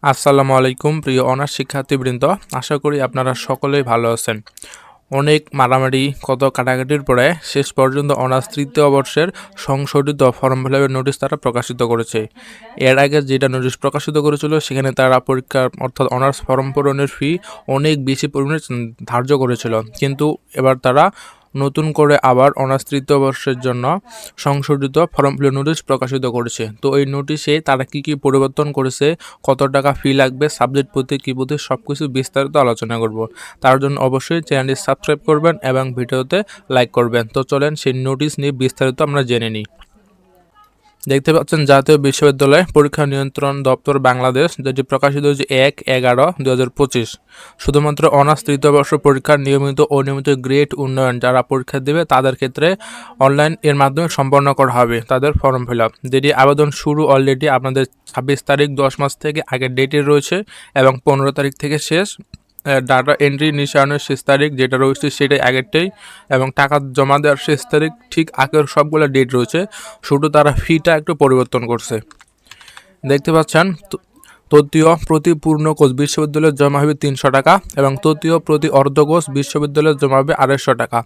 আসসালামু আলাইকুম প্রিয় অনার্স শিক্ষার্থীবৃন্দ, আশা করি আপনারা সকলেই ভালো আছেন। অনেক মারামারি কত কাটাকাটির পরে শেষ পর্যন্ত অনার্স তৃতীয় বর্ষের সংশোধিত ফর্ম ফিল আপের নোটিশ তারা প্রকাশিত করেছে। এর আগে যেটা নোটিশ প্রকাশিত করেছিল সেখানে তারা পরীক্ষার অর্থাৎ অনার্স ফর্ম পূরণের ফি অনেক বেশি পরিমাণে ধার্য করেছিল, কিন্তু এবার তারা নতুন করে আবার অনার্স তৃতীয় বর্ষের জন্য সংশোধিত ফর্ম ফিল নোটিশ প্রকাশিত করেছে। তো এই নোটিশে তারা কি কি পরিবর্তন করেছে, কত টাকা ফি লাগবে, সাবজেক্ট প্রতি কী প্রতি সব কিছু বিস্তারিত আলোচনা করব। তার জন্য অবশ্যই চ্যানেলটি সাবস্ক্রাইব করবেন এবং ভিডিওতে লাইক করবেন। তো চলেন সেই নোটিশ নিয়ে বিস্তারিত আমরা জেনে নিই। দেখতে পাচ্ছেন জাতীয় বিশ্ববিদ্যালয় পরীক্ষা নিয়ন্ত্রণ দপ্তর বাংলাদেশ, যেটি প্রকাশিত হয়েছে 1/11/2025। শুধুমাত্র অনার্স তৃতীয় বর্ষ পরীক্ষার নিয়মিত ও অনিয়মিত গ্রেড উন্নয়ন যারা পরীক্ষা দেবে তাদের ক্ষেত্রে অনলাইন এর মাধ্যমে সম্পন্ন করা হবে তাদের ফর্ম ফিল আপ, যেটি আবেদন শুরু অলরেডি আপনাদের 26 তারিখ 10 মাস থেকে আগের ডেটে রয়েছে এবং 15 তারিখ থেকে শেষ। ডাটা এন্ট্রি নিঃসরণের শেষ তারিখ যেটা রয়েছে সেটাই আগেরটাই, এবং টাকা জমা দেওয়ার শেষ তারিখ ঠিক আগের সবগুলো ডেট রয়েছে, শুধু তারা ফিটা একটু পরিবর্তন করছে। দেখতে পাচ্ছেন তৃতীয় প্রতি পূর্ণ কোর্স বিশ্ববিদ্যালয়ে জমা হবে 300 টাকা এবং তৃতীয় প্রতি অর্ধ কোর্স বিশ্ববিদ্যালয়ে জমা হবে 250 টাকা।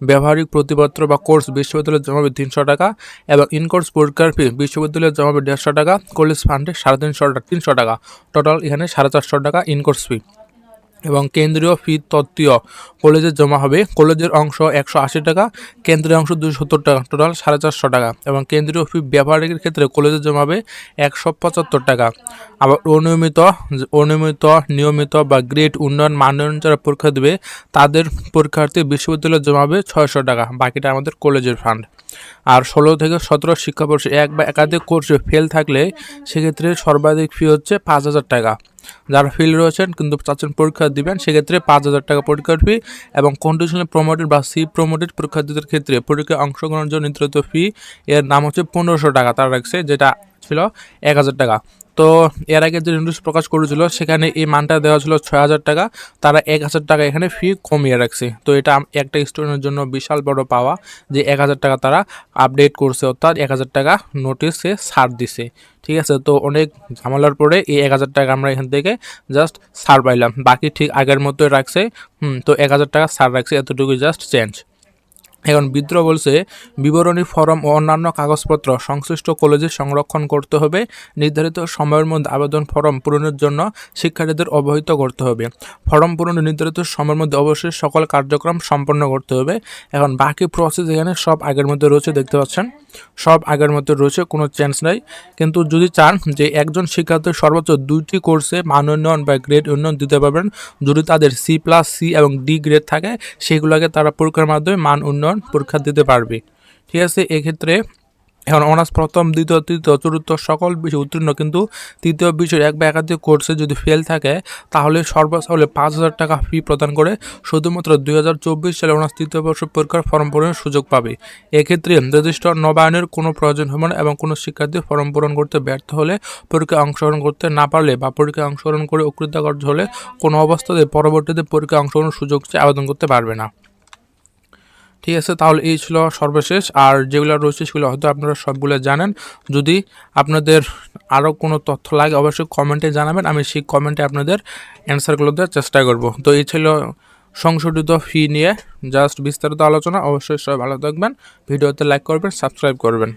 ব্যবহারিক প্রতিপত্র বা কোর্স বিশ্ববিদ্যালয়ে জমা হবে 300 টাকা এবং ইনকোর্স পরীক্ষার ফি বিশ্ববিদ্যালয়ে জমা হবে 150 টাকা, কলেজ ফান্ডে 350 টাকা, টোটাল এখানে 450 টাকা ইনকোর্স ফি। এবং কেন্দ্রীয় ফি তত্ত্বীয় কলেজে জমা হবে, কলেজের অংশ 180 টাকা, কেন্দ্রীয় অংশ 270 টাকা, টোটাল 450 টাকা। এবং কেন্দ্রীয় ফি ব্যবহারিকের ক্ষেত্রে কলেজে জমা হবে 175 টাকা। আবার অনিয়মিত নিয়মিত বা গ্রেড উন্নয়ন মানদণ্ড যারা পরীক্ষা দেবে তাদের পরীক্ষার্থী বিশ্ববিদ্যালয়ে জমা হবে 600 টাকা, বাকিটা আমাদের কলেজের ফান্ড। আর 16 থেকে 17 শিক্ষাবর্ষে এক বা একাধিক কোর্সে ফেল থাকলে সেক্ষেত্রে সর্বাধিক ফি হচ্ছে 5,000 টাকা। যারা ফেল রয়েছেন কিন্তু চাচ্ছেন পরীক্ষা দিবেন সেক্ষেত্রে 5,000 টাকা পরীক্ষার ফি, এবং কন্ডিশনাল প্রমোটেড বা সি প্রমোটেড পরীক্ষার্থীদের ক্ষেত্রে পরীক্ষায় অংশগ্রহণের জন্য নির্ধারিত ফি এর নাম হচ্ছে 1500 টাকা তারা রাখছে, যেটা ছিল 1,000 টাকা। তো এর আগে যে নোটিশ প্রকাশ করেছিল সেখানে এই মানটা দেওয়া ছিল 6,000 টাকা, তারা 1,000 টাকা এখানে ফি কমিয়ে রাখছে। তো এটা একটা স্টুডেন্টের জন্য বিশাল বড় পাওয়া যে 1,000 টাকা তারা আপডেট করছে, অর্থাৎ 1,000 টাকা নোটিশে ছাড় দিছে। ঠিক আছে, তো অনেক ঝামেলার পরে এই 1,000 টাকা আমরা এখান থেকে জাস্ট ছাড় পাইলাম, বাকি ঠিক আগের মতোই রাখছে। তো 1,000 টাকা ছাড় রাখছে, এতটুকুই জাস্ট চেঞ্জ। এখন বিদ্রোহ বলছে বিবরণী ফরম ও অন্যান্য কাগজপত্র সংশ্লিষ্ট কলেজে সংরক্ষণ করতে হবে, নির্ধারিত সময়ের মধ্যে আবেদন ফরম পূরণের জন্য শিক্ষার্থীদের অবহিত করতে হবে। ফরম পূরণের নির্ধারিত সময়ের মধ্যে অবশ্যই সকল কার্যক্রম সম্পন্ন করতে হবে। এখন বাকি প্রসেস এখানে সব আগের মধ্যে রয়েছে, দেখতে পাচ্ছেন সব আগের মধ্যে রয়েছে, কোনো চেঞ্জ নাই। কিন্তু যদি চান যে একজন শিক্ষার্থী সর্বোচ্চ 2টি কোর্সে মান উন্নয়ন বা গ্রেড উন্নয়ন দিতে পারবেন, যদি তাদের C+C এবং D গ্রেড থাকে সেগুলোকে তারা পরীক্ষার মাধ্যমে মান উন্নয়ন পরীক্ষা দিতে পারবে। ঠিক আছে, এক্ষেত্রে এখন অনার্স প্রথম দ্বিতীয় তৃতীয় চতুর্থ সকল বিষয় উত্তীর্ণ, কিন্তু তৃতীয় বিষয়ের এক বা একাধিক কোর্সে যদি ফেল থাকে তাহলে সর্বোচ্চ হলে 5,000 টাকা ফি প্রদান করে শুধুমাত্র 2024 সালে অনার্স তৃতীয় বর্ষ পরীক্ষার ফর্ম পূরণের সুযোগ পাবে। এক্ষেত্রে রেজিস্টার নবায়নের কোনো প্রয়োজন হবে না, এবং কোনো শিক্ষার্থী ফর্ম পূরণ করতে ব্যর্থ হলে, পরীক্ষায় অংশগ্রহণ করতে না পারলে বা পরীক্ষায় অংশগ্রহণ করে অকৃতকার্য হলে কোনো অবস্থাতে পরবর্তীতে পরীক্ষায় অংশগ্রহণের সুযোগ চেয়ে আবেদন করতে পারবে না। ঠিক আছে, তাহলে এই ছিল সর্বশেষ। আর যেগুলো রয়েছে সেগুলো হয়তো আপনারা সবগুলো জানেন। যদি আপনাদের আরও কোনো তথ্য লাগে অবশ্যই কমেন্টে জানাবেন, আমি সেই কমেন্টে আপনাদের অ্যান্সারগুলো দেওয়ার চেষ্টা করব। তো এই ছিল সংশোধিত ফি নিয়ে জাস্ট বিস্তারিত আলোচনা। অবশ্যই সবাই ভালো থাকবেন, ভিডিওতে লাইক করবেন, সাবস্ক্রাইব করবেন।